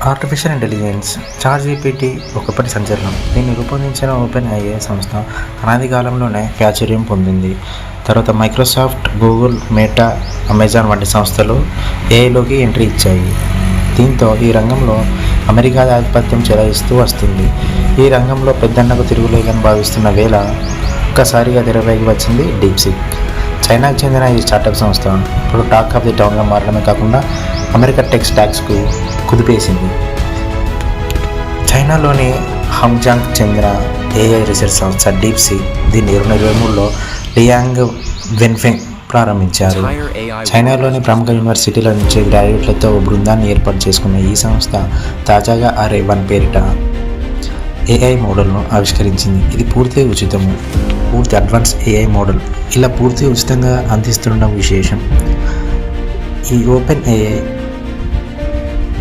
Artificial intelligence ChatGPT ఒకప్పటి సంచలనం. దీన్ని రూపొందించిన ఓపెన్ ఏఐ సంస్థ అనాది కాలంలోనే ప్రాచుర్యం పొందింది. తర్వాత మైక్రోసాఫ్ట్, గూగుల్, మెటా, అమెజాన్ వంటి సంస్థలు ఏఐలోకి ఎంట్రీ ఇచ్చాయి. దీంతో ఈ రంగంలో అమెరికా ఆధిపత్యం చెలాయిస్తూ వస్తుంది. ఈ రంగంలో పెద్దన్నకు తిరుగులేదని భావిస్తున్న వేళ ఒక్కసారిగా తెరపైకి వచ్చింది డీప్‌సీక్. చైనాకు చెందిన ఈ స్టార్టప్ సంస్థ ఇప్పుడు టాక్ ఆఫ్ ది టౌన్గా మారడమే కాకుండా అమెరికా టెక్ స్టాక్స్కు కుదిపేసింది. చైనాలోని హాంగ్జాంగ్ చెందిన ఏఐ రీసెర్చ్ సంస్థ డీప్‌సీక్ దీన్ని 2023లో లియాంగ్ వెన్ఫెంగ్ ప్రారంభించారు. చైనాలోని ప్రముఖ యూనివర్సిటీల నుంచి గ్రాడ్యుయేట్లతో ఓ బృందాన్ని ఏర్పాటు చేసుకున్న ఈ సంస్థ తాజాగా అరే-1 పేరిట ఏఐ మోడల్ను ఆవిష్కరించింది. ఇది పూర్తి ఉచితము, పూర్తి అడ్వాన్స్ ఏఐ మోడల్. ఇలా పూర్తి ఉచితంగా అందిస్తుండడం విశేషం. ఈ ఓపెన్ ఏఐ,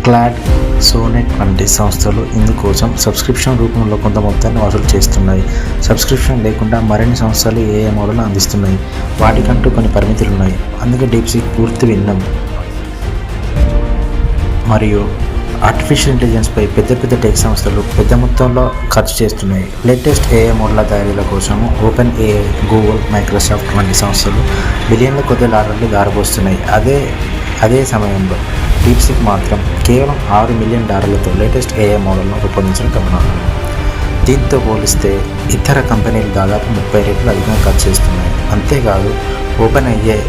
క్లాడ్, సోనెట్ వంటి సంస్థలు ఇందుకోసం సబ్స్క్రిప్షన్ రూపంలో కొంత మొత్తాన్ని వసూలు చేస్తున్నాయి. సబ్స్క్రిప్షన్ లేకుండా మరిన్ని సంస్థలు ఏఐ మోడల్ను అందిస్తున్నాయి. వాటికంటూ కొన్ని పరిమితులు ఉన్నాయి. అందుకే డీప్‌సీక్ పూర్తి భిన్నం మరియు ఆర్టిఫిషియల్ ఇంటెలిజెన్స్పై పెద్ద టెక్ సంస్థలు పెద్ద మొత్తంలో ఖర్చు చేస్తున్నాయి. లేటెస్ట్ ఏఐ మోడళ్ల తయారీల కోసం ఓపెన్ ఏఐ, గూగుల్, మైక్రోసాఫ్ట్ వంటి సంస్థలు బిలియన్ల కొద్ది డాలర్లు దారపోస్తున్నాయి. అదే సమయంలో డీప్‌సీక్ మాత్రం కేవలం $6 మిలియన్ లేటెస్ట్ ఏఐ మోడల్ను రూపొందించడం గమనార్హం. దీంతో పోలిస్తే ఇతర కంపెనీలు దాదాపు 30 రెట్లు అధికంగా ఖర్చు చేస్తున్నాయి. అంతేకాదు ఓపెన్ ఏఐ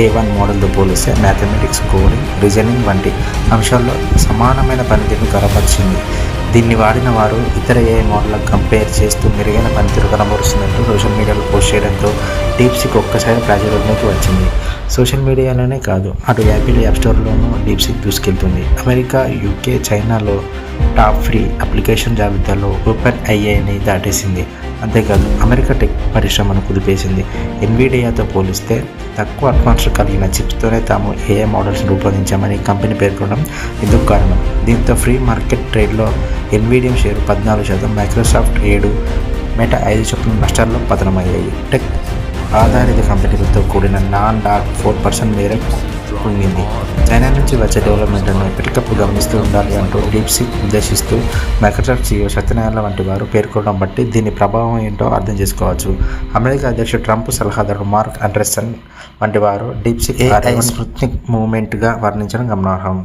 A1 మోడల్తో పోలిస్తే మ్యాథమెటిక్స్, కోడింగ్, రీజనింగ్ వంటి అంశాల్లో సమానమైన పనితీరును కనబరిచింది. దీన్ని వాడిన వారు ఇతర ఏఐ మోడళ్లకు కంపేర్ చేస్తూ మెరుగైన పనితీరు కనబరుస్తున్నట్టు సోషల్ మీడియాలో పోస్ట్ చేయడంతో డీప్‌సీక్ ఒక్కసారి ప్రాచుర్యంలోకి వచ్చింది. సోషల్ మీడియాలోనే కాదు, అటు యాపిల్ యాప్ స్టోర్లోనూ డీప్‌సీక్ దూసుకెళ్తుంది. అమెరికా, యూకే, చైనాలో టాప్ ఫ్రీ అప్లికేషన్ జాబితాలో ఓపెన్ ఏఐని దాటేసింది. అంతేకాదు అమెరికా టెక్ పరిశ్రమను కుదిపేసింది. ఎన్విడియాతో పోలిస్తే తక్కువ అడ్వాన్స్ కలిగిన చిప్స్తోనే తాము ఏఐ మోడల్స్ రూపొందించామని కంపెనీ పేర్కొనడం ఇందుకు కారణం. దీంతో ఫ్రీ మార్కెట్ ట్రేడ్లో ఎన్విడియా షేరు 14%, మైక్రోసాఫ్ట్ 7%, మెటా 5 చొప్పున నష్టాల్లో పతనమయ్యాయి. టెక్ ఆధారిత కంపెనీలతో కూడిన నాన్-డాక్ 4% మేర పొంగింది. చైనా నుంచి వచ్చే డెవలప్మెంట్లను ఎప్పటికప్పుడు గమనిస్తూ ఉండాలి అంటూ డీప్‌సీక్ ఉద్దేశిస్తూ మైక్రోసాఫ్ట్ CEO సత్యనారాయణ వంటి వారు పేర్కొనడం బట్టి దీని ప్రభావం ఏంటో అర్థం చేసుకోవచ్చు. అమెరికా అధ్యక్షుడు ట్రంప్ సలహాదారు మార్క్ ఆండర్సన్ వంటి వారు డీప్‌సీక్ AI స్పుత్నిక్ మూవ్మెంట్గా వర్ణించడం గమనార్హం.